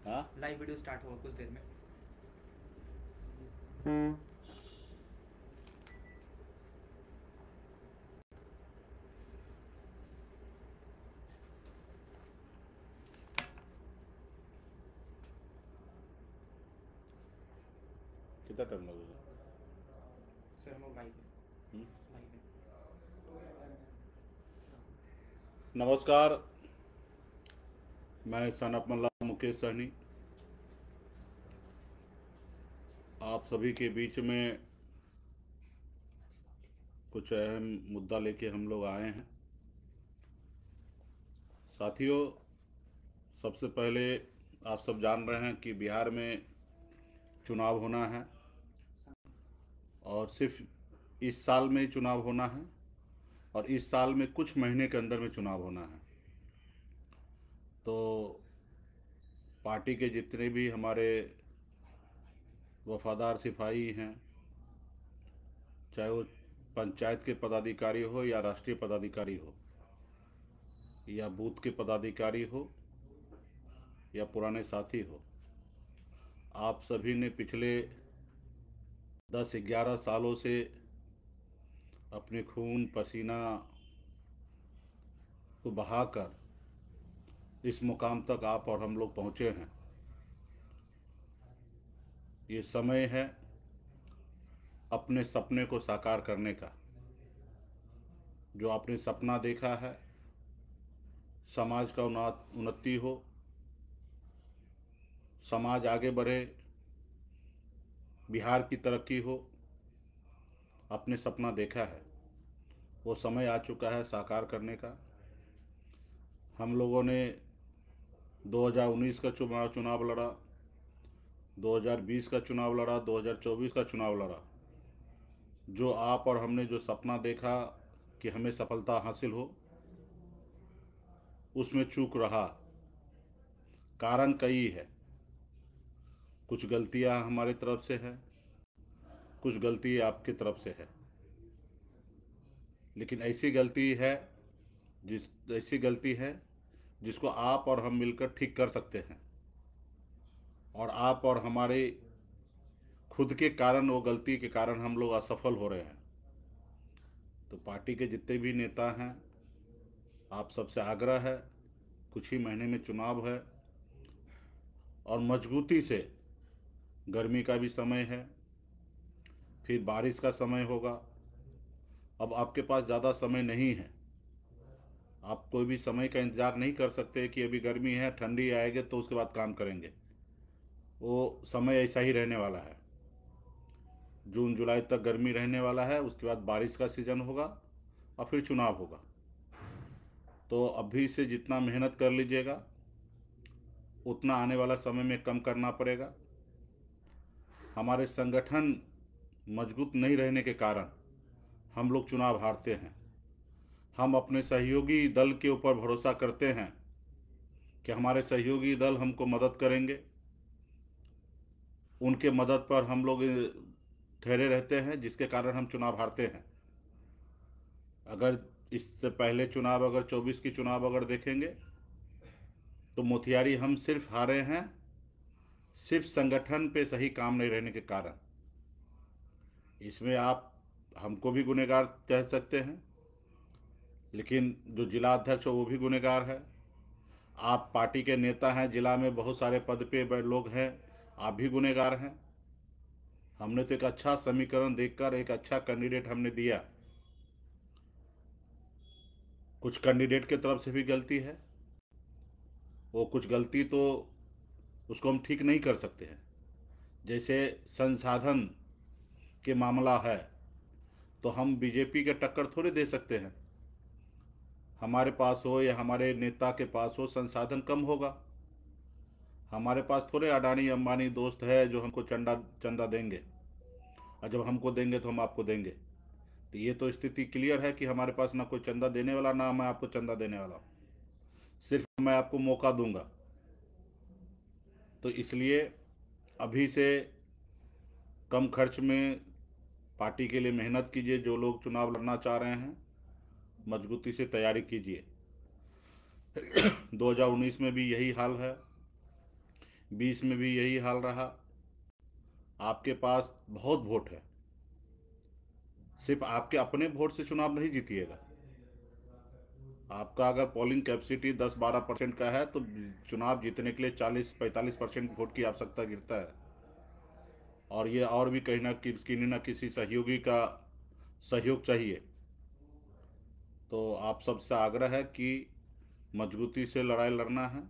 हाँ, live video start होगा कुछ देर में। कितना टाइम लगेगा? सर हम लोग लाइव है। हम्म? लाइव है। नमस्कार, मैं सनप मल्ला मुकेश सहनी आप सभी के बीच में कुछ अहम मुद्दा लेके हम लोग आए हैं। साथियों, सबसे पहले आप सब जान रहे हैं कि बिहार में चुनाव होना है और सिर्फ इस साल में ही चुनाव होना है और इस साल में कुछ महीने के अंदर में चुनाव होना है। तो पार्टी के जितने भी हमारे वफादार सिपाही हैं, चाहे वो पंचायत के पदाधिकारी हो या राष्ट्रीय पदाधिकारी हो या बूथ के पदाधिकारी हो या पुराने साथी हो, आप सभी ने पिछले 10-11 सालों से अपने खून पसीना को बहाकर इस मुकाम तक आप और हम लोग पहुँचे हैं। ये समय है अपने सपने को साकार करने का। जो आपने सपना देखा है, समाज का उन्नति हो, समाज आगे बढ़े, बिहार की तरक्की हो, अपने सपना देखा है, वो समय आ चुका है साकार करने का। हम लोगों ने 2019 का चुनाव लड़ा, 2020 का चुनाव लड़ा, 2024 का चुनाव लड़ा। जो आप और हमने जो सपना देखा कि हमें सफलता हासिल हो, उसमें चूक रहा। कारण कई है। कुछ गलतियां हमारी तरफ से है, कुछ गलती आपकी तरफ से है। लेकिन ऐसी गलती है जिसको आप और हम मिलकर ठीक कर सकते हैं। और आप और हमारे खुद के कारण, वो गलती के कारण हम लोग असफल हो रहे हैं। तो पार्टी के जितने भी नेता हैं, आप सबसे आग्रह है, कुछ ही महीने में चुनाव है और मजबूती से, गर्मी का भी समय है, फिर बारिश का समय होगा। अब आपके पास ज़्यादा समय नहीं है। आप कोई भी समय का इंतज़ार नहीं कर सकते कि अभी गर्मी है, ठंडी आएगी तो उसके बाद काम करेंगे। वो समय ऐसा ही रहने वाला है। जून जुलाई तक गर्मी रहने वाला है, उसके बाद बारिश का सीज़न होगा और फिर चुनाव होगा। तो अभी से जितना मेहनत कर लीजिएगा, उतना आने वाला समय में कम करना पड़ेगा। हमारे संगठन मजबूत नहीं रहने के कारण हम लोग चुनाव हारते हैं। हम अपने सहयोगी दल के ऊपर भरोसा करते हैं कि हमारे सहयोगी दल हमको मदद करेंगे। उनके मदद पर हम लोग ठहरे रहते हैं, जिसके कारण हम चुनाव हारते हैं। अगर इससे पहले चुनाव, अगर 24 की चुनाव अगर देखेंगे, तो मोतिहारी हम सिर्फ हारे हैं, सिर्फ संगठन पे सही काम नहीं रहने के कारण। इसमें आप हमको भी गुनहगार कह सकते हैं, लेकिन जो जिला अध्यक्ष हो वो भी गुनहगार है। आप पार्टी के नेता हैं, जिला में बहुत सारे पद पे लोग हैं, आप भी गुनहगार हैं। हमने तो एक अच्छा समीकरण देखकर एक अच्छा कैंडिडेट हमने दिया। कुछ कैंडिडेट के तरफ से भी गलती है, वो कुछ गलती तो उसको हम ठीक नहीं कर सकते हैं। जैसे संसाधन के मामला है, तो हम बीजेपी के टक्कर थोड़ी दे सकते हैं। हमारे पास हो या हमारे नेता के पास हो, संसाधन कम होगा। हमारे पास थोड़े अडानी अंबानी दोस्त है जो हमको चंदा देंगे, और जब हमको देंगे तो हम आपको देंगे। तो ये तो स्थिति क्लियर है कि हमारे पास ना कोई चंदा देने वाला, ना मैं आपको चंदा देने वाला हूँ। सिर्फ मैं आपको मौका दूंगा। तो इसलिए अभी से कम खर्च में पार्टी के लिए मेहनत कीजिए। जो लोग चुनाव लड़ना चाह रहे हैं, मजबूती से तैयारी कीजिए। 2019 में भी यही हाल है। 20 में भी यही हाल रहा। आपके पास बहुत वोट है, सिर्फ आपके अपने वोट से चुनाव नहीं जीतिएगा। आपका अगर पोलिंग कैपेसिटी 10-12% का है तो चुनाव जीतने के लिए 40-45% वोट की आवश्यकता गिरता है। और ये और भी कहीं ना किसी न किसी सहयोगी का सहयोग चाहिए। तो आप सबसे आग्रह है कि मजबूती से लड़ाई लड़ना है।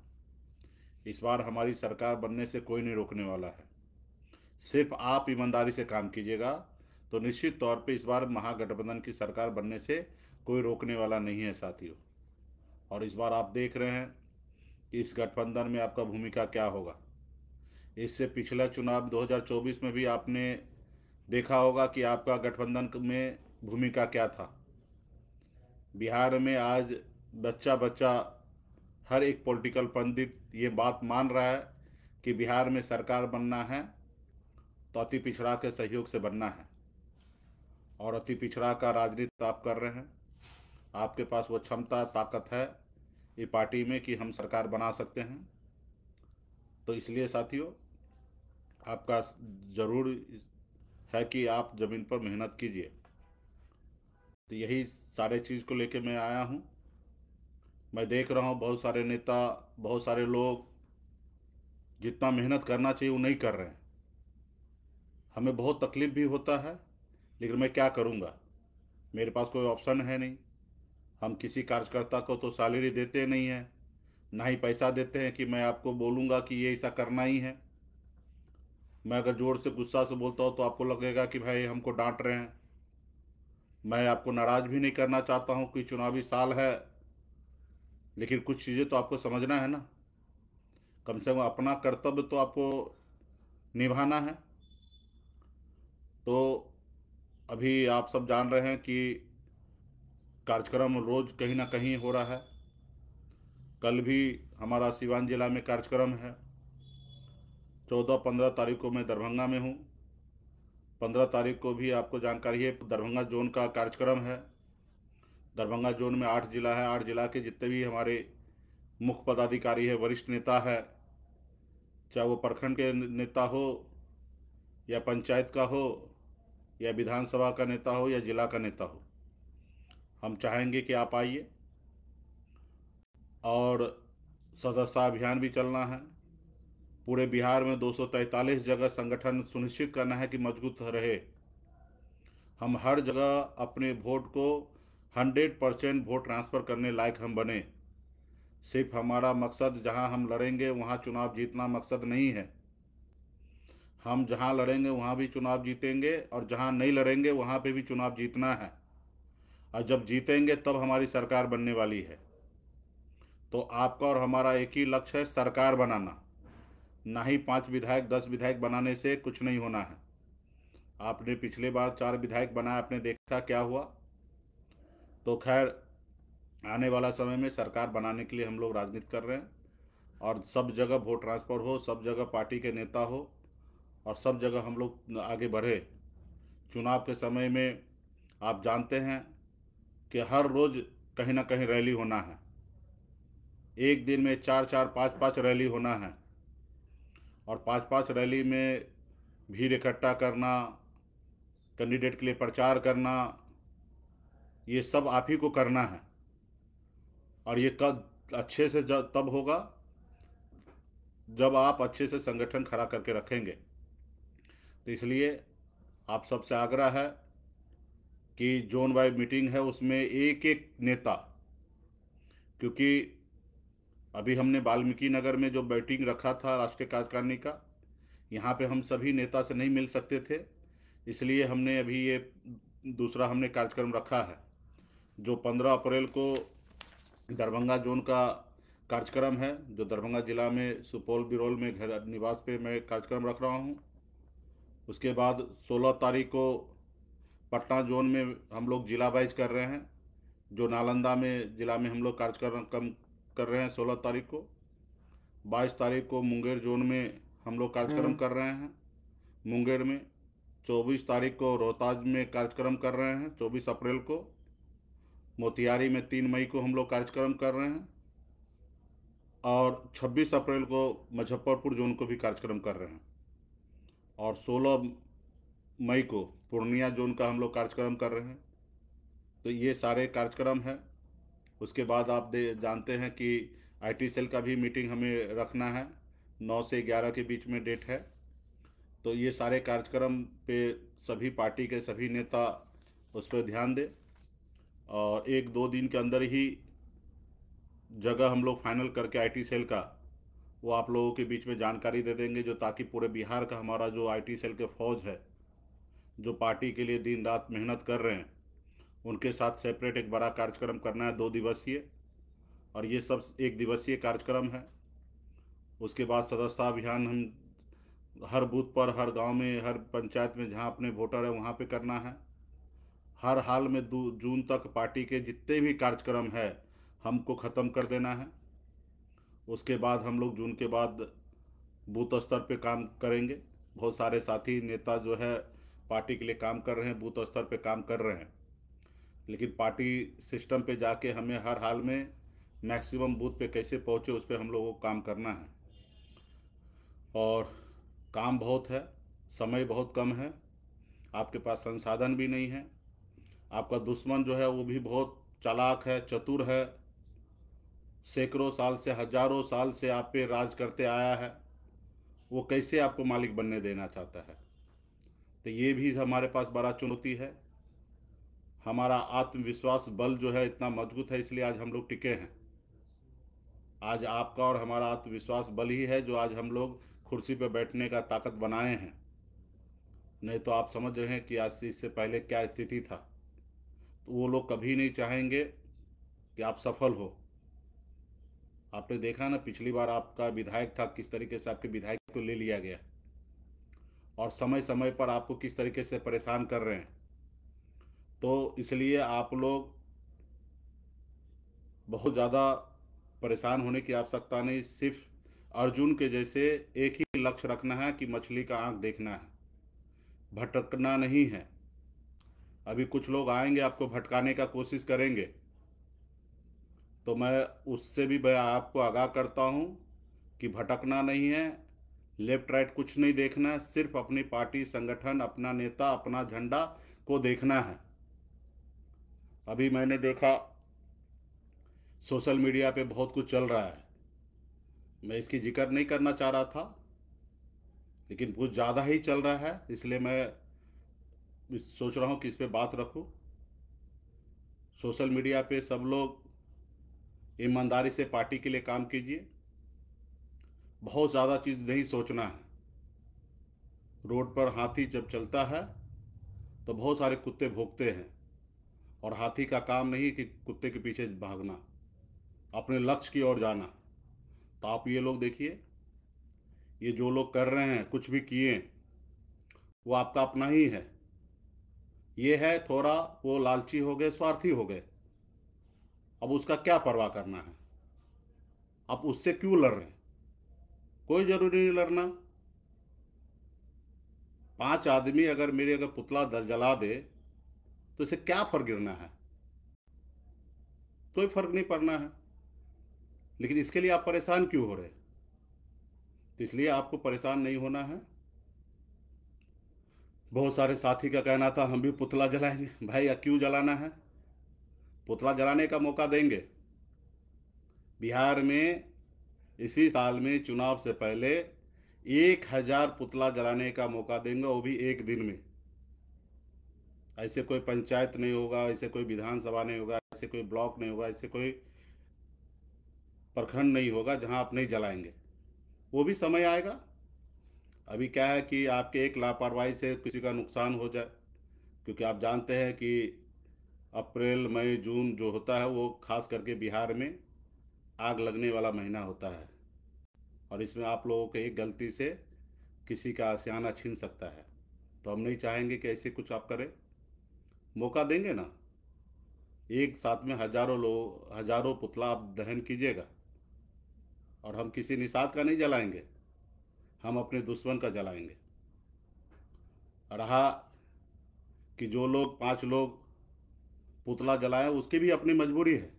इस बार हमारी सरकार बनने से कोई नहीं रोकने वाला है, सिर्फ आप ईमानदारी से काम कीजिएगा तो निश्चित तौर पे इस बार महागठबंधन की सरकार बनने से कोई रोकने वाला नहीं है साथियों। और इस बार आप देख रहे हैं कि इस गठबंधन में आपका भूमिका क्या होगा। इससे पिछला चुनाव 2024 में भी आपने देखा होगा कि आपका गठबंधन में भूमिका क्या था। बिहार में आज बच्चा बच्चा हर एक पॉलिटिकल पंडित ये बात मान रहा है कि बिहार में सरकार बनना है तो अति पिछड़ा के सहयोग से बनना है। और अति पिछड़ा का राजनीति आप कर रहे हैं। आपके पास वो क्षमता ताकत है ये पार्टी में कि हम सरकार बना सकते हैं। तो इसलिए साथियों आपका ज़रूर है कि आप ज़मीन पर मेहनत कीजिए। तो यही सारे चीज़ को लेके मैं आया हूँ। मैं देख रहा हूँ बहुत सारे नेता, बहुत सारे लोग जितना मेहनत करना चाहिए वो नहीं कर रहे हैं। हमें बहुत तकलीफ भी होता है, लेकिन मैं क्या करूँगा, मेरे पास कोई ऑप्शन है नहीं। हम किसी कार्यकर्ता को तो सैलरी देते नहीं हैं, ना ही पैसा देते हैं कि मैं आपको बोलूँगा कि ये ऐसा करना ही है। मैं अगर ज़ोर से गुस्सा से बोलता हूँ तो आपको लगेगा कि भाई हमको डांट रहे हैं। मैं आपको नाराज़ भी नहीं करना चाहता हूँ कि चुनावी साल है, लेकिन कुछ चीज़ें तो आपको समझना है ना। कम से कम अपना कर्तव्य तो आपको निभाना है। तो अभी आप सब जान रहे हैं कि कार्यक्रम रोज़ कहीं ना कहीं हो रहा है। कल भी हमारा सिवान जिला में कार्यक्रम है। 14-15 तारीख को मैं दरभंगा में हूँ। 15 तारीख को भी आपको जानकारी है दरभंगा जोन का कार्यक्रम है। दरभंगा जोन में 8 जिला है। 8 जिला के जितने भी हमारे मुख्य पदाधिकारी है, वरिष्ठ नेता है, चाहे वो प्रखंड के नेता हो या पंचायत का हो या विधानसभा का नेता हो या जिला का नेता हो, हम चाहेंगे कि आप आइए। और सदस्यता अभियान भी चलना है। पूरे बिहार में 243 जगह संगठन सुनिश्चित करना है कि मजबूत रहे। हम हर जगह अपने वोट को 100% वोट ट्रांसफ़र करने लायक हम बने। सिर्फ हमारा मकसद जहां हम लड़ेंगे वहां चुनाव जीतना मकसद नहीं है। हम जहां लड़ेंगे वहां भी चुनाव जीतेंगे और जहां नहीं लड़ेंगे वहां पे भी चुनाव जीतना है। और जब जीतेंगे तब हमारी सरकार बनने वाली है। तो आपका और हमारा एक ही लक्ष्य है, सरकार बनाना। ना ही 5 विधायक 10 विधायक बनाने से कुछ नहीं होना है। आपने पिछले बार 4 विधायक बनाया, आपने देखा क्या हुआ। तो खैर आने वाला समय में सरकार बनाने के लिए हम लोग राजनीति कर रहे हैं और सब जगह वोट ट्रांसफ़र हो, सब जगह पार्टी के नेता हो और सब जगह हम लोग आगे बढ़े। चुनाव के समय में आप जानते हैं कि हर रोज़ कहीं ना कहीं रैली होना है। एक दिन में 4-4, 5-5 रैली होना है। और 5-5 रैली में भीड़ इकट्ठा करना, कैंडिडेट के लिए प्रचार करना, ये सब आप ही को करना है। और ये कब अच्छे से तब होगा जब आप अच्छे से संगठन खड़ा करके रखेंगे। तो इसलिए आप सबसे आग्रह है कि जोन वाइज मीटिंग है उसमें एक एक नेता, क्योंकि अभी हमने वाल्मीकि नगर में जो मीटिंग रखा था राष्ट्रीय कार्यकारिणी का, यहाँ पे हम सभी नेता से नहीं मिल सकते थे, इसलिए हमने अभी ये दूसरा हमने कार्यक्रम रखा है जो 15 अप्रैल को दरभंगा जोन का कार्यक्रम है, जो दरभंगा जिला में सुपौल बिरौल में घर निवास पे मैं कार्यक्रम रख रहा हूँ। उसके बाद 16 तारीख को पटना जोन में हम लोग जिला वाइज कर रहे हैं, जो नालंदा में जिला में हम लोग कार्यक्रम कम कर रहे हैं 16 तारीख को। 22 तारीख को मुंगेर जोन में हम लोग कार्यक्रम कर रहे हैं मुंगेर में। 24 तारीख को रोहतास में कार्यक्रम कर रहे हैं। 24 अप्रैल को मोतिहारी में 3 मई को हम लोग कार्यक्रम कर रहे हैं। और 26 अप्रैल को मुजफ्फरपुर जोन को भी कार्यक्रम कर रहे हैं, और 16 मई को पूर्णिया जोन का हम लोग कार्यक्रम कर रहे हैं। तो ये सारे कार्यक्रम हैं। उसके बाद आप जानते हैं कि आईटी सेल का भी मीटिंग हमें रखना है, 9 से 11 के बीच में डेट है। तो ये सारे कार्यक्रम पे सभी पार्टी के सभी नेता उस पर ध्यान दें, और 1-2 दिन के अंदर ही जगह हम लोग फाइनल करके आईटी सेल का वो आप लोगों के बीच में जानकारी दे देंगे, जो ताकि पूरे बिहार का हमारा जो आईटी सेल के फौज है, जो पार्टी के लिए दिन रात मेहनत कर रहे हैं, उनके साथ सेपरेट एक बड़ा कार्यक्रम करना है 2 दिवसीय, और ये सब 1 दिवसीय कार्यक्रम है। उसके बाद सदस्यता अभियान हम हर बूथ पर, हर गांव में, हर पंचायत में जहां अपने वोटर है वहां पे करना है। हर हाल में जून तक पार्टी के जितने भी कार्यक्रम है हमको ख़त्म कर देना है। उसके बाद हम लोग जून के बाद बूथ स्तर पे काम करेंगे। बहुत सारे साथी नेता जो है पार्टी के लिए काम कर रहे हैं, बूथ स्तर पे काम कर रहे हैं, लेकिन पार्टी सिस्टम पे जाके हमें हर हाल में मैक्सिमम बूथ पे कैसे पहुँचे उस पर हम लोगों को काम करना है। और काम बहुत है, समय बहुत कम है, आपके पास संसाधन भी नहीं है। आपका दुश्मन जो है वो भी बहुत चालाक है, चतुर है, सैकड़ों साल से, हजारों साल से आप पे राज करते आया है। वो कैसे आपको मालिक बनने देना चाहता है। तो ये भी हमारे पास बड़ा चुनौती है। हमारा आत्मविश्वास बल जो है इतना मजबूत है, इसलिए आज हम लोग टिके हैं। आज आपका और हमारा आत्मविश्वास बल ही है जो आज हम लोग कुर्सी पर बैठने का ताकत बनाए हैं। नहीं तो आप समझ रहे हैं कि आज से इससे पहले क्या स्थिति था। तो वो लोग कभी नहीं चाहेंगे कि आप सफल हो। आपने देखा ना, पिछली बार आपका विधायक था, किस तरीके से आपके विधायक को ले लिया गया, और समय समय पर आपको किस तरीके से परेशान कर रहे हैं। तो इसलिए आप लोग बहुत ज़्यादा परेशान होने की आवश्यकता नहीं। सिर्फ अर्जुन के जैसे एक ही लक्ष्य रखना है कि मछली का आंख देखना है, भटकना नहीं है। अभी कुछ लोग आएंगे आपको भटकाने का कोशिश करेंगे, तो मैं उससे भी मैं आपको आगाह करता हूँ कि भटकना नहीं है, लेफ्ट राइट कुछ नहीं देखना है, सिर्फ अपनी पार्टी, संगठन, अपना नेता, अपना झंडा को देखना है। अभी मैंने देखा सोशल मीडिया पे बहुत कुछ चल रहा है, मैं इसकी जिक्र नहीं करना चाह रहा था, लेकिन कुछ ज़्यादा ही चल रहा है, इसलिए मैं सोच रहा हूँ कि इस पे बात रखूँ। सोशल मीडिया पे सब लोग ईमानदारी से पार्टी के लिए काम कीजिए, बहुत ज़्यादा चीज़ नहीं सोचना है। रोड पर हाथी जब चलता है तो बहुत सारे कुत्ते भौंकते हैं, और हाथी का काम नहीं कि कुत्ते के पीछे भागना, अपने लक्ष्य की ओर जाना। तो आप ये लोग देखिए, ये जो लोग कर रहे हैं, कुछ भी किए, वो आपका अपना ही है। ये है थोड़ा वो लालची हो गए, स्वार्थी हो गए। अब उसका क्या परवाह करना है, आप उससे क्यों लड़ रहे हैं? कोई जरूरी नहीं लड़ना। 5 आदमी अगर मेरे अगर पुतला जला दे तो इसे क्या फर्क गिरना है? कोई फर्क नहीं पड़ना है। लेकिन इसके लिए आप परेशान क्यों हो रहे? तो इसलिए आपको परेशान नहीं होना है। बहुत सारे साथी का कहना था हम भी पुतला जलाएंगे। भाई क्यों जलाना है? पुतला जलाने का मौका देंगे। बिहार में इसी साल में चुनाव से पहले 1000 पुतला जलाने का मौका देंगे, वो भी एक दिन में। ऐसे कोई पंचायत नहीं होगा, ऐसे कोई विधानसभा नहीं होगा, ऐसे कोई ब्लॉक नहीं होगा, ऐसे कोई प्रखंड नहीं होगा जहां आप नहीं जलाएंगे। वो भी समय आएगा। अभी क्या है कि आपके एक लापरवाही से किसी का नुकसान हो जाए, क्योंकि आप जानते हैं कि अप्रैल मई जून जो होता है वो खास करके बिहार में आग लगने वाला महीना होता है, और इसमें आप लोगों के एक गलती से किसी का आशियाना छीन सकता है। तो हम नहीं चाहेंगे कि ऐसे कुछ आप करें। मौका देंगे ना, एक साथ में हजारों लोग, हजारों पुतला आप दहन कीजिएगा, और हम किसी निषाद का नहीं जलाएंगे, हम अपने दुश्मन का जलाएंगे। रहा कि जो लोग 5 लोग पुतला जलाए, उसकी भी अपनी मजबूरी है,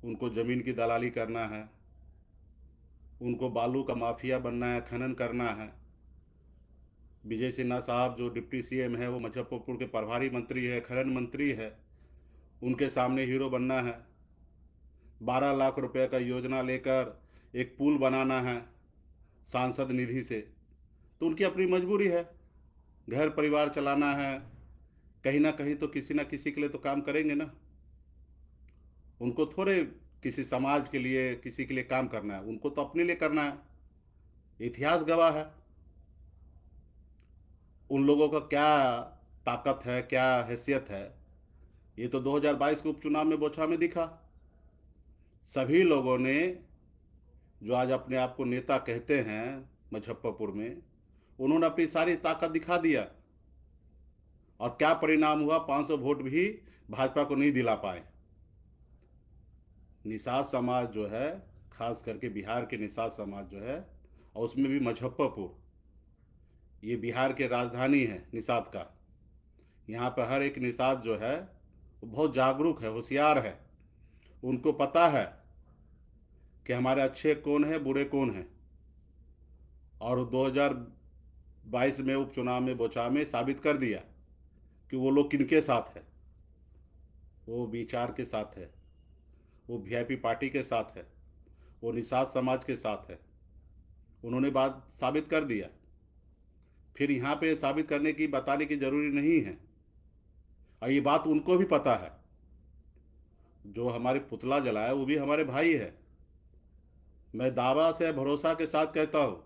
उनको ज़मीन की दलाली करना है, उनको बालू का माफिया बनना है, खनन करना है। विजय सिन्हा साहब जो डिप्टी सीएम है, वो मुजफ्फरपुर के प्रभारी मंत्री है, खनन मंत्री है, उनके सामने हीरो बनना है। 12 लाख रुपए का योजना लेकर एक पुल बनाना है सांसद निधि से, तो उनकी अपनी मजबूरी है, घर परिवार चलाना है, कहीं ना कहीं तो किसी ना किसी के लिए तो काम करेंगे ना। उनको थोड़े किसी समाज के लिए, किसी के लिए काम करना है, उनको तो अपने लिए करना है। इतिहास गवाह है उन लोगों का क्या ताकत है, क्या हैसियत है। ये तो 2022 के उपचुनाव में बोछा में दिखा। सभी लोगों ने जो आज अपने आप को नेता कहते हैं मुजफ्फरपुर में, उन्होंने अपनी सारी ताकत दिखा दिया, और क्या परिणाम हुआ, 500 वोट भी भाजपा को नहीं दिला पाए। निषाद समाज जो है, खास करके बिहार के निषाद समाज जो है, और उसमें भी मुजफ्फरपुर, ये बिहार के राजधानी है निषाद का। यहाँ पर हर एक निषाद जो है वो बहुत जागरूक है, होशियार है। उनको पता है कि हमारे अच्छे कौन है, बुरे कौन हैं। और 2022 में उपचुनाव में बोचा में साबित कर दिया कि वो लोग किनके साथ है। वो विचार के साथ है, वो वीआईपी पार्टी के साथ है, वो निषाद समाज के साथ है। उन्होंने बात साबित कर दिया। फिर यहाँ पे साबित करने की, बताने की जरूरी नहीं है। और ये बात उनको भी पता है। जो हमारे पुतला जलाया वो भी हमारे भाई है। मैं दावा से, भरोसा के साथ कहता हूँ,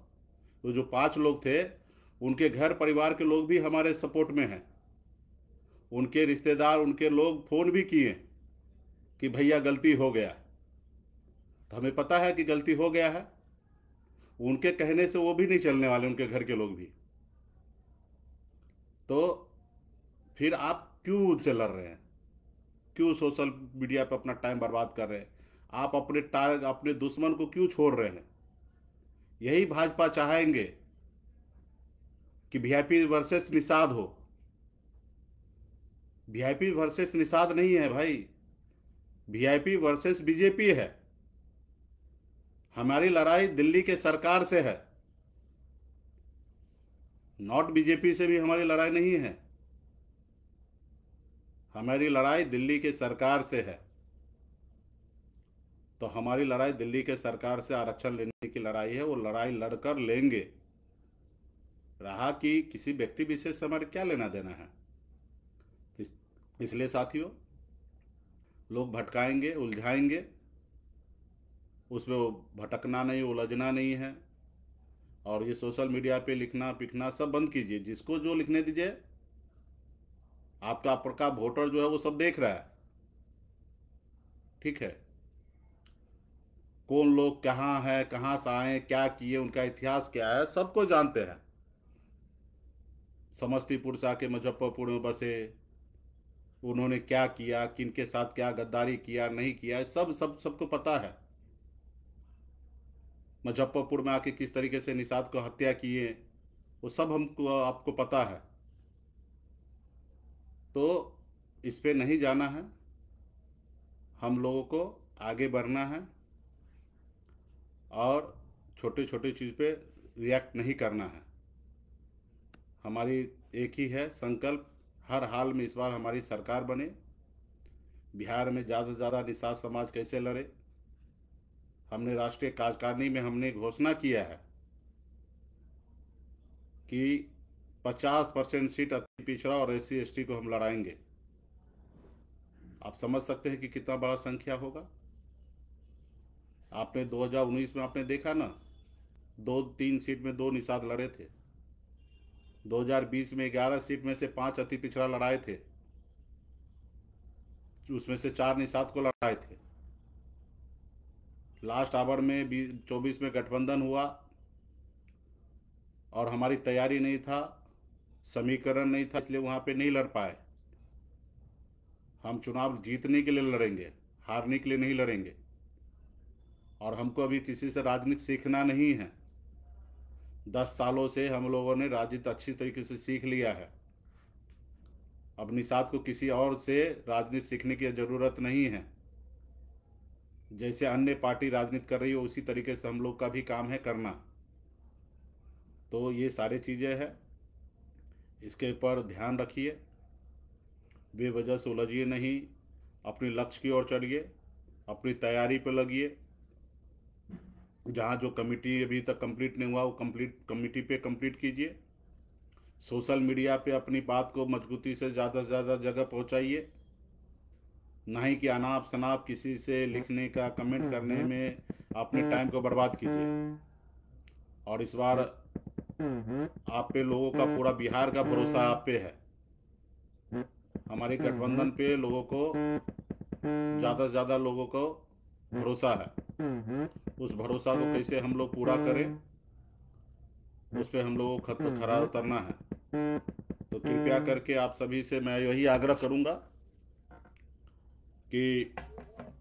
तो जो 5 लोग थे, उनके घर परिवार के लोग भी हमारे सपोर्ट में हैं। उनके रिश्तेदार, उनके लोग फ़ोन भी किए कि भैया गलती हो गया। तो हमें पता है कि गलती हो गया है। उनके कहने से वो भी नहीं चलने वाले, उनके घर के लोग भी। तो फिर आप क्यों उनसे लड़ रहे हैं? क्यों सोशल मीडिया पर अपना टाइम बर्बाद कर रहे हैं? आप अपने दुश्मन को क्यों छोड़ रहे हैं? यही भाजपा चाहेंगे कि वीआईपी वर्सेस निषाद हो। वीआईपी वर्सेस निषाद नहीं है भाई, वीआईपी वर्सेस बीजेपी है। हमारी लड़ाई दिल्ली के सरकार से है, नॉट बीजेपी से भी हमारी लड़ाई नहीं है। हमारी लड़ाई दिल्ली के सरकार से है। तो हमारी लड़ाई दिल्ली के सरकार से आरक्षण लेने की लड़ाई है। वो लड़ाई लड़कर लेंगे। रहा कि किसी व्यक्ति विशेष से हमारे क्या लेना देना है। इसलिए साथियों, लोग भटकाएंगे, उलझाएंगे, उसमें वो भटकना नहीं, उलझना नहीं है। और ये सोशल मीडिया पे लिखना पिखना सब बंद कीजिए। जिसको जो लिखने दीजिए। आपका वोटर जो है वो सब देख रहा है, ठीक है। कौन लोग कहाँ है, कहाँ से आए, क्या किए, उनका इतिहास क्या है, सबको जानते हैं। समस्तीपुर से आके मुजफ्फरपुर में बसे, उन्होंने क्या किया, किनके साथ क्या गद्दारी किया, नहीं किया, सबको पता है। मुजफ्फरपुर में आके किस तरीके से निषाद को हत्या किए, वो सब हमको, आपको पता है। तो इस पे नहीं जाना है। हम लोगों को आगे बढ़ना है और छोटे छोटे चीज़ पे रिएक्ट नहीं करना है। हमारी एक ही है संकल्प, हर हाल में इस बार हमारी सरकार बने। बिहार में ज़्यादा से ज़्यादा निषाद समाज कैसे लड़े। हमने राष्ट्रीय कार्यकारिणी में हमने घोषणा किया है कि 50% सीट अति पिछड़ा और SC ST को हम लड़ाएंगे। आप समझ सकते हैं कि कितना बड़ा संख्या होगा। आपने 2019 में आपने देखा ना, 2-3 सीट में 2 निषाद लड़े थे। 2020 में 11 सीट में से 5 अति पिछड़ा लड़ाए थे, उसमें से 4 निषाद को लड़ाए थे। लास्ट आवर में 24 में गठबंधन हुआ और हमारी तैयारी नहीं था, समीकरण नहीं था, इसलिए वहाँ पे नहीं लड़ पाए। हम चुनाव जीतने के लिए लड़ेंगे, हारने के लिए नहीं लड़ेंगे। और हमको अभी किसी से राजनीति सीखना नहीं है। 10 सालों से हम लोगों ने राजनीति अच्छी तरीके से सीख लिया है। अब निषाद को किसी और से राजनीति सीखने की ज़रूरत नहीं है। जैसे अन्य पार्टी राजनीति कर रही है उसी तरीके से हम लोग का भी काम है करना। तो ये सारी चीज़ें हैं, इसके ऊपर ध्यान रखिए, बेवजह से उलझिए नहीं, अपने लक्ष्य की ओर चढ़िए, अपनी तैयारी पर लगिए। जहाँ जो कमिटी अभी तक कंप्लीट नहीं हुआ वो कमिटी पे कंप्लीट कीजिए। सोशल मीडिया पे अपनी बात को मजबूती से ज़्यादा जगह पहुँचाइए, ना ही कि अनाप शनाप किसी से लिखने का कमेंट करने में अपने टाइम को बर्बाद कीजिए। और इस बार आप पे लोगों का, पूरा बिहार का भरोसा आप पे है। हमारे गठबंधन पे लोगों को, ज़्यादा से ज़्यादा लोगों को भरोसा है। उस भरोसा को कैसे हम लोग पूरा करें, उस पर हम लोगों को खरा उतरना है। तो कृपया करके आप सभी से मैं यही आग्रह करूंगा कि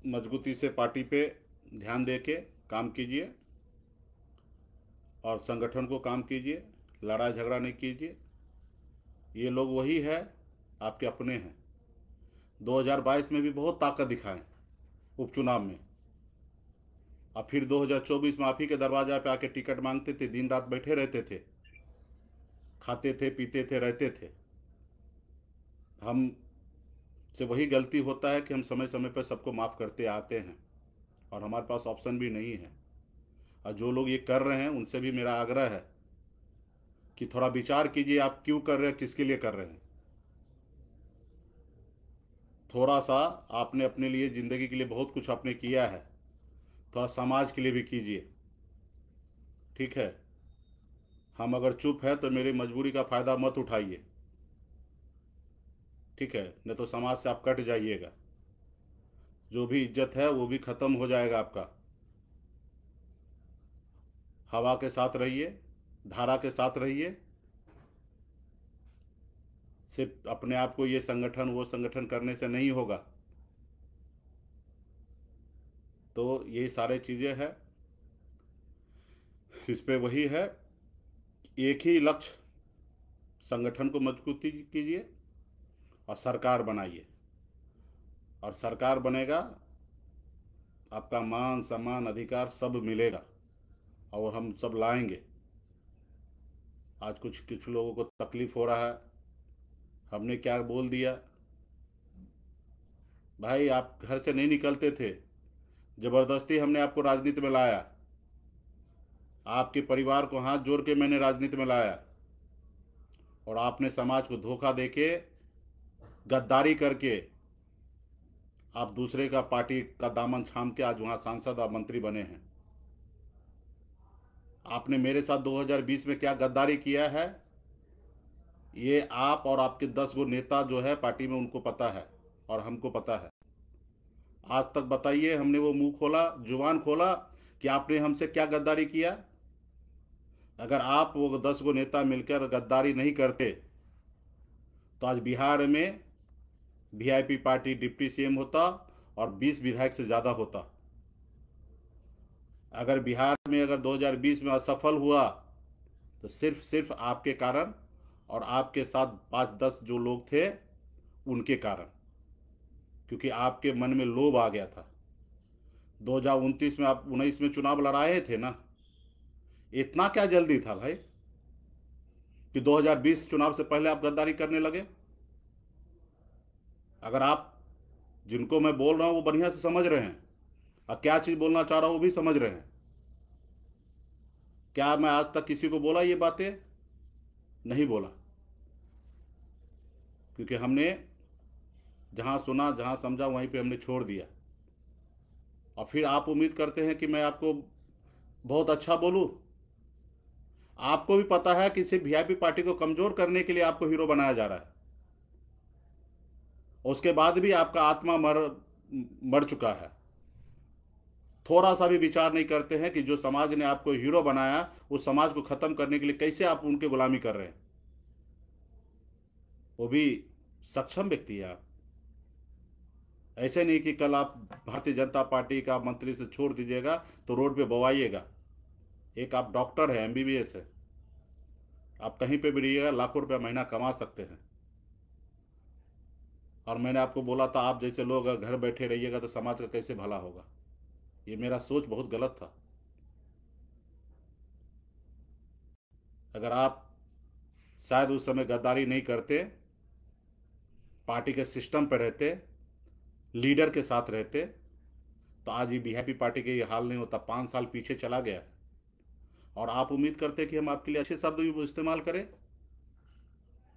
मजबूती से पार्टी पे ध्यान दे के काम कीजिए और संगठन को काम कीजिए, लड़ाई झगड़ा नहीं कीजिए। ये लोग वही है, आपके अपने हैं। 2022 में भी बहुत ताकत दिखाएं उपचुनाव में, और फिर 2024 में आप ही के दरवाजा पे आके टिकट मांगते थे, दिन रात बैठे रहते थे, खाते थे, पीते थे, रहते थे। हम से वही गलती होता है कि हम समय समय पर सबको माफ़ करते आते हैं, और हमारे पास ऑप्शन भी नहीं है। और जो लोग ये कर रहे हैं उनसे भी मेरा आग्रह है कि थोड़ा विचार कीजिए, आप क्यों कर रहे हैं, किसके लिए कर रहे हैं। थोड़ा सा आपने अपने लिए, ज़िंदगी के लिए बहुत कुछ आपने किया है, थोड़ा समाज के लिए भी कीजिए, ठीक है। हम अगर चुप है तो मेरी मजबूरी का फ़ायदा मत उठाइए, ठीक है, नहीं तो समाज से आप कट जाइएगा। जो भी इज्जत है वो भी ख़त्म हो जाएगा आपका। हवा के साथ रहिए, धारा के साथ रहिए। सिर्फ अपने आप को ये संगठन वो संगठन करने से नहीं होगा। तो ये सारे चीज़ें हैं, इस पे वही है, एक ही लक्ष्य, संगठन को मजबूती कीजिए और सरकार बनाइए। और सरकार बनेगा, आपका मान सम्मान अधिकार सब मिलेगा, और हम सब लाएंगे। आज कुछ कुछ लोगों को तकलीफ़ हो रहा है, हमने क्या बोल दिया। भाई आप घर से नहीं निकलते थे, ज़बरदस्ती हमने आपको राजनीति में लाया, आपके परिवार को हाथ जोड़ के मैंने राजनीति में लाया, और आपने समाज को धोखा देके, गद्दारी करके आप दूसरे का पार्टी का दामन थाम के आज वहाँ सांसद और मंत्री बने हैं। आपने मेरे साथ 2020 में क्या गद्दारी किया है, ये आप और आपके 10 गो नेता जो है पार्टी में उनको पता है, और हमको पता है। आज तक बताइए, हमने वो मुंह खोला, जुबान खोला कि आपने हमसे क्या गद्दारी किया। अगर आप वो 10 गो नेता मिलकर गद्दारी नहीं करते तो आज बिहार में वीआईपी पार्टी डिप्टी सीएम होता और 20 विधायक से ज़्यादा होता। अगर बिहार में अगर 2020 में असफल हुआ तो सिर्फ आपके कारण, और आपके साथ 5-10 जो लोग थे उनके कारण, क्योंकि आपके मन में लोभ आ गया था। 2029 में आप 19 में चुनाव लड़ाए थे ना, इतना क्या जल्दी था भाई कि 2020 चुनाव से पहले आप गद्दारी करने लगे। अगर आप, जिनको मैं बोल रहा हूं वो बढ़िया से समझ रहे हैं, और क्या चीज़ बोलना चाह रहा हूं वो भी समझ रहे हैं। क्या मैं आज तक किसी को बोला ये बातें? नहीं बोला, क्योंकि हमने जहां सुना, जहां समझा, वहीं पे हमने छोड़ दिया। और फिर आप उम्मीद करते हैं कि मैं आपको बहुत अच्छा बोलूं। आपको भी पता है कि सिर्फ वीआईपी पार्टी को कमजोर करने के लिए आपको हीरो बनाया जा रहा है। उसके बाद भी आपका आत्मा मर चुका है। थोड़ा सा भी विचार नहीं करते हैं कि जो समाज ने आपको हीरो बनाया, उस समाज को खत्म करने के लिए कैसे आप उनके गुलामी कर रहे हैं। वो भी सक्षम व्यक्ति है आप। ऐसे नहीं कि कल आप भारतीय जनता पार्टी का मंत्री से छोड़ दीजिएगा तो रोड पे बवाइएगा। एक आप डॉक्टर है, एमबीबीएस है, आप कहीं पे भी रहिएगा लाखों रुपया महीना कमा सकते हैं। और मैंने आपको बोला था, आप जैसे लोग अगर घर बैठे रहिएगा तो समाज का कैसे भला होगा। ये मेरा सोच बहुत गलत था। अगर आप शायद उस समय गद्दारी नहीं करते, पार्टी के सिस्टम पर रहते, लीडर के साथ रहते, तो आज ये बीजेपी पार्टी के ये हाल नहीं होता। 5 साल पीछे चला गया। और आप उम्मीद करते कि हम आपके लिए अच्छे शब्द भी इस्तेमाल करें,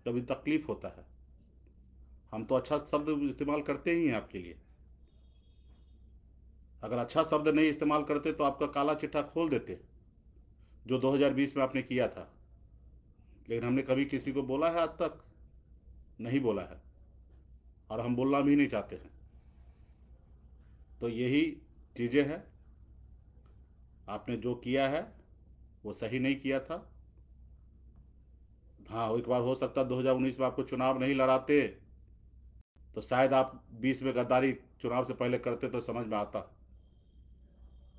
तभी तकलीफ होता है। हम तो अच्छा शब्द इस्तेमाल करते ही हैं आपके लिए। अगर अच्छा शब्द नहीं इस्तेमाल करते तो आपका काला चिट्ठा खोल देते, जो 2020 में आपने किया था। लेकिन हमने कभी किसी को बोला है? आज तक नहीं बोला है, और हम बोलना भी नहीं चाहते हैं। तो यही चीज़ें हैं। आपने जो किया है वो सही नहीं किया था। हाँ, एक बार हो सकता 2019 में आपको चुनाव नहीं लड़ाते तो शायद आप 20 में गद्दारी चुनाव से पहले करते तो समझ में आता।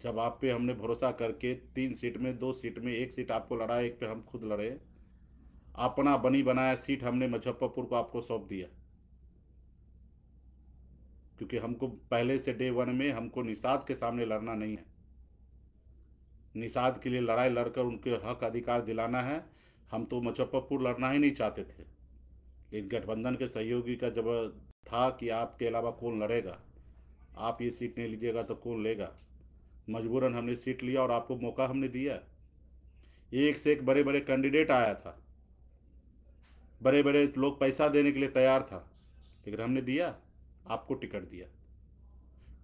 जब आप पे हमने भरोसा करके 3 सीट में, 2 सीट में, 1 सीट आपको लड़ा, एक पे हम खुद लड़े, अपना बनी बनाया सीट हमने मुजफ्फरपुर को आपको सौंप दिया। क्योंकि हमको पहले से डे 1 में हमको निषाद के सामने लड़ना नहीं है। निषाद के लिए लड़ाई लड़कर उनके हक अधिकार दिलाना है। हम तो मुजफ्फरपुर लड़ना ही नहीं चाहते थे। लेकिन गठबंधन के सहयोगी का जब था कि आपके अलावा कौन लड़ेगा, आप ये सीट नहीं लीजिएगा तो कौन लेगा, मजबूरन हमने सीट लिया और आपको मौका हमने दिया। एक से एक बड़े बड़े कैंडिडेट आया था, बड़े बड़े लोग पैसा देने के लिए तैयार था, लेकिन हमने दिया, आपको टिकट दिया।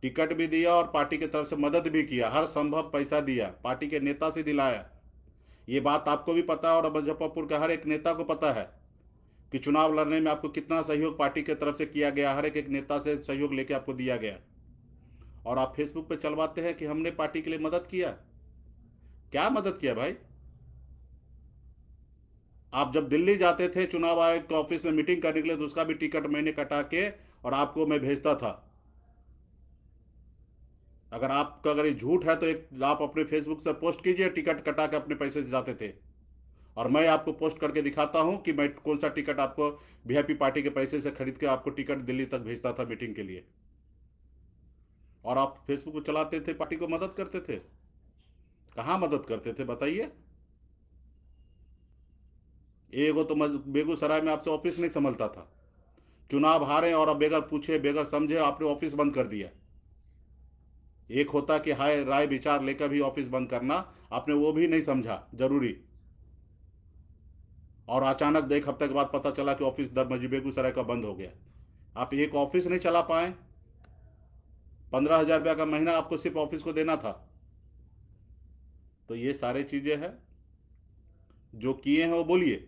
टिकट भी दिया और पार्टी की तरफ से मदद भी किया, हर संभव पैसा दिया, पार्टी के नेता से दिलाया। ये बात आपको भी पता है और मुजफ्फरपुर के हर एक नेता को पता है कि चुनाव लड़ने में आपको कितना सहयोग पार्टी की तरफ से किया गया, हर एक नेता से सहयोग लेके आपको दिया गया। और आप फेसबुक पे चलवाते हैं कि हमने पार्टी के लिए मदद किया। क्या मदद किया भाई? आप जब दिल्ली जाते थे चुनाव आयोग के ऑफिस में मीटिंग करने के लिए, तो उसका भी टिकट मैंने कटा के और आपको मैं भेजता था। अगर आपका अगर ये झूठ है तो एक आप अपने फेसबुक से पोस्ट कीजिए, टिकट कटा के अपने पैसे से जाते थे, और मैं आपको पोस्ट करके दिखाता हूं कि मैं कौन सा टिकट आपको वीआईपी पार्टी के पैसे से खरीद के आपको टिकट दिल्ली तक भेजता था मीटिंग के लिए। और आप फेसबुक को चलाते थे, पार्टी को मदद करते थे। कहाँ मदद करते थे बताइए? एगो तो बेगूसराय में आपसे ऑफिस नहीं संभलता था, चुनाव हारे और अब बेगर पूछे बेगर समझे आपने ऑफिस बंद कर दिया। एक होता कि हाय राय विचार लेकर भी ऑफिस बंद करना, आपने वो भी नहीं समझा जरूरी। और अचानक 1 हफ्ते के बाद पता चला कि ऑफिस दरमजी बेगूसराय का बंद हो गया। आप एक ऑफिस नहीं चला पाए। 15,000 रुपया का महीना आपको सिर्फ ऑफिस को देना था। तो ये सारे चीजें हैं जो किए हैं वो बोलिए।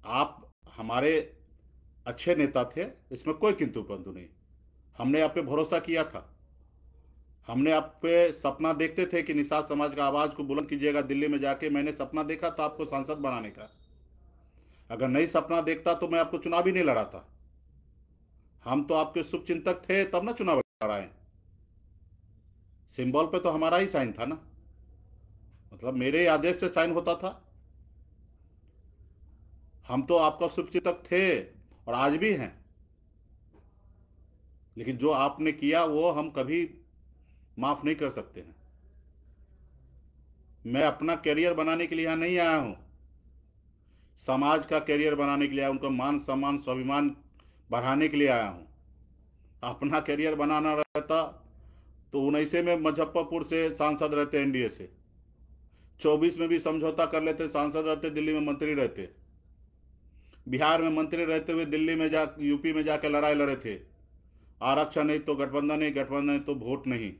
आप हमारे अच्छे नेता थे, इसमें कोई किंतु परंतु नहीं। हमने आप पे भरोसा किया था। हमने आप पे सपना देखते थे कि निषाद समाज का आवाज को बुलंद कीजिएगा दिल्ली में जाके। मैंने सपना देखा था आपको सांसद बनाने का। अगर नहीं सपना देखता तो मैं आपको चुनाव ही नहीं लड़ाता। हम तो आपके शुभचिंतक थे तब ना चुनाव लड़ाए। सिंबल पे तो हमारा ही साइन था ना, मतलब मेरे आदेश से साइन होता था। हम तो आपका शुभचिंतक थे और आज भी हैं। लेकिन जो आपने किया वो हम कभी माफ नहीं कर सकते हैं। मैं अपना करियर बनाने के लिए यहां नहीं आया हूं, समाज का करियर बनाने के लिए आया, उनका मान सम्मान स्वाभिमान बढ़ाने के लिए आया हूं। अपना करियर बनाना रहता तो 19 में मुजफ्फरपुर से सांसद रहते, एनडीए से 24 में भी समझौता कर लेते, सांसद रहते, दिल्ली में मंत्री रहते, बिहार में मंत्री रहते हुए दिल्ली में जा यूपी में जाकर लड़ाई लड़े थे। आरक्षण नहीं तो गठबंधन नहीं, गठबंधन नहीं तो वोट नहीं।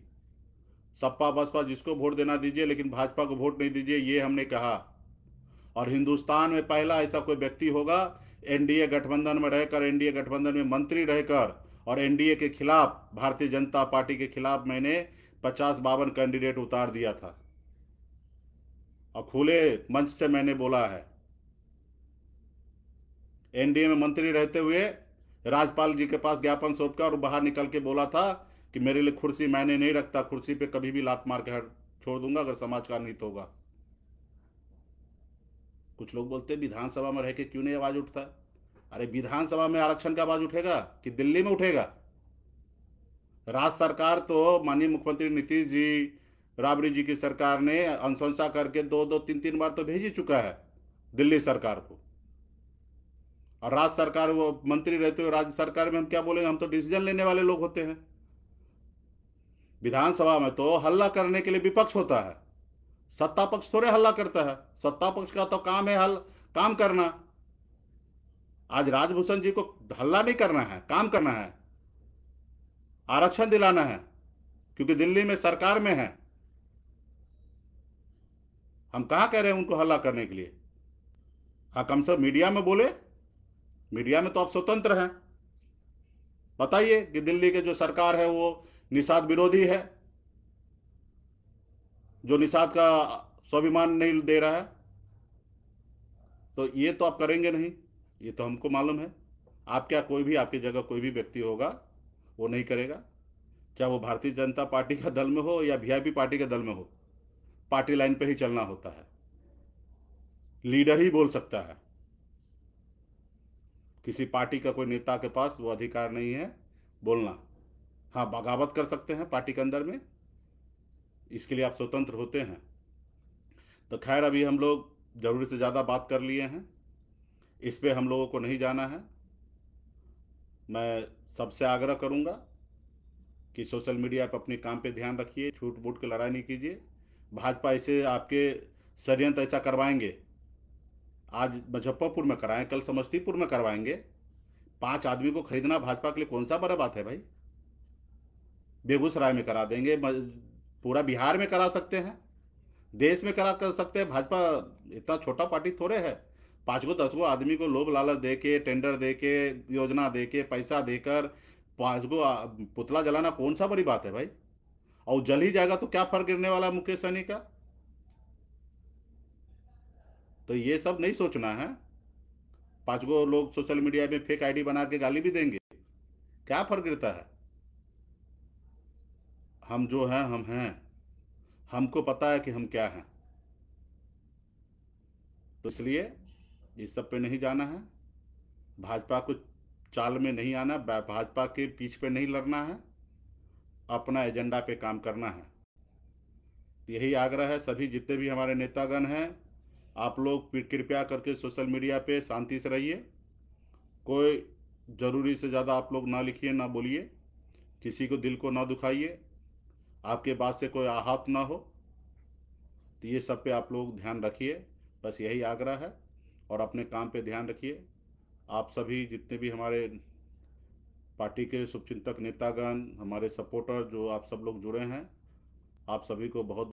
सपा बसपा जिसको वोट देना दीजिए, लेकिन भाजपा को वोट नहीं दीजिए, ये हमने कहा। और हिंदुस्तान में पहला ऐसा कोई व्यक्ति होगा एनडीए गठबंधन में रहकर, एनडीए गठबंधन में मंत्री रहकर, और एनडीए के खिलाफ, भारतीय जनता पार्टी के खिलाफ मैंने 50-52 कैंडिडेट उतार दिया था और खुले मंच से मैंने बोला है। एनडीए में मंत्री रहते हुए राज्यपाल जी के पास ज्ञापन सौंपकर और बाहर निकल के बोला था कि मेरे लिए कुर्सी मैंने नहीं रखता, कुर्सी पे कभी भी लात मार के छोड़ दूंगा अगर समाज का हित होगा। कुछ लोग बोलते हैं विधानसभा में रह के क्यों नहीं आवाज उठता। अरे विधानसभा में आरक्षण का आवाज उठेगा कि दिल्ली में उठेगा? राज्य सरकार तो माननीय मुख्यमंत्री नीतीश जी, राबड़ी जी की सरकार ने अनुशंसा करके 2-2, 3-3 बार तो भेज ही चुका है दिल्ली सरकार को। और राज्य सरकार, वो मंत्री रहते हुए राज्य सरकार में हम क्या बोलेंगे? हम तो डिसीजन लेने वाले लोग होते हैं। विधानसभा में तो हल्ला करने के लिए विपक्ष होता है, सत्ता पक्ष थोड़े हल्ला करता है। सत्ता पक्ष का तो काम है काम करना। आज राजभूषण जी को हल्ला नहीं करना है, काम करना है, आरक्षण दिलाना है, क्योंकि दिल्ली में सरकार में है। हम कहाँ कह रहे हैं उनको हल्ला करने के लिए? हाँ, कम से कम मीडिया में बोले। मीडिया में तो आप स्वतंत्र हैं। बताइए कि दिल्ली के जो सरकार है वो निषाद विरोधी है, जो निषाद का स्वाभिमान नहीं दे रहा है। तो ये तो आप करेंगे नहीं, ये तो हमको मालूम है। आप क्या, कोई भी आपकी जगह कोई भी व्यक्ति होगा वो नहीं करेगा, चाहे वो भारतीय जनता पार्टी का दल में हो या वीआईपी पार्टी के दल में हो। पार्टी लाइन पे ही चलना होता है, लीडर ही बोल सकता है। किसी पार्टी का कोई नेता के पास वो अधिकार नहीं है बोलना। हाँ, बगावत कर सकते हैं पार्टी के अंदर में, इसके लिए आप स्वतंत्र होते हैं। तो खैर, अभी हम लोग ज़रूरी से ज़्यादा बात कर लिए हैं, इस पे हम लोगों को नहीं जाना है। मैं सबसे आग्रह करूंगा कि सोशल मीडिया पर अपने काम पे ध्यान रखिए, झूठ मूठ की लड़ाई नहीं कीजिए। भाजपा इसे आपके षड्यंत्र ऐसा करवाएंगे, आज मुजफ्फरपुर में कराएं, कल समस्तीपुर में करवाएंगे। 5 आदमी को खरीदना भाजपा के लिए कौन सा बड़ा बात है भाई? बेगूसराय में करा देंगे, पूरा बिहार में करा सकते हैं, देश में करा कर सकते हैं। भाजपा इतना छोटा पार्टी थोड़े है। 5 को 10 को आदमी को लोभ लालच दे के, टेंडर दे के, योजना दे के, पैसा देकर 5 को पुतला जलाना कौन सा बड़ी बात है भाई? और जल ही जाएगा तो क्या फर्क गिरने वाला मुकेश सहनी का? तो ये सब नहीं सोचना है। 5 को लोग सोशल मीडिया में फेक आईडी बना के गाली भी देंगे, क्या फर्क गिरता है? हम जो हैं हम हैं, हमको पता है कि हम क्या हैं। तो इसलिए इस सब पे नहीं जाना है, भाजपा को चाल में नहीं आना, भाजपा के पीछ पे नहीं लड़ना है, अपना एजेंडा पे काम करना है। यही आग्रह है सभी जितने भी हमारे नेतागण हैं, आप लोग कृपया करके सोशल मीडिया पे शांति से रहिए। कोई ज़रूरी से ज़्यादा आप लोग ना लिखिए, ना बोलिए, किसी को दिल को ना दुखाइए, आपके बात से कोई आहत ना हो। तो ये सब पे आप लोग ध्यान रखिए, बस यही आग्रह है। और अपने काम पे ध्यान रखिए। आप सभी जितने भी हमारे पार्टी के शुभचिंतक नेतागण, हमारे सपोर्टर जो आप सब लोग जुड़े हैं, आप सभी को बहुत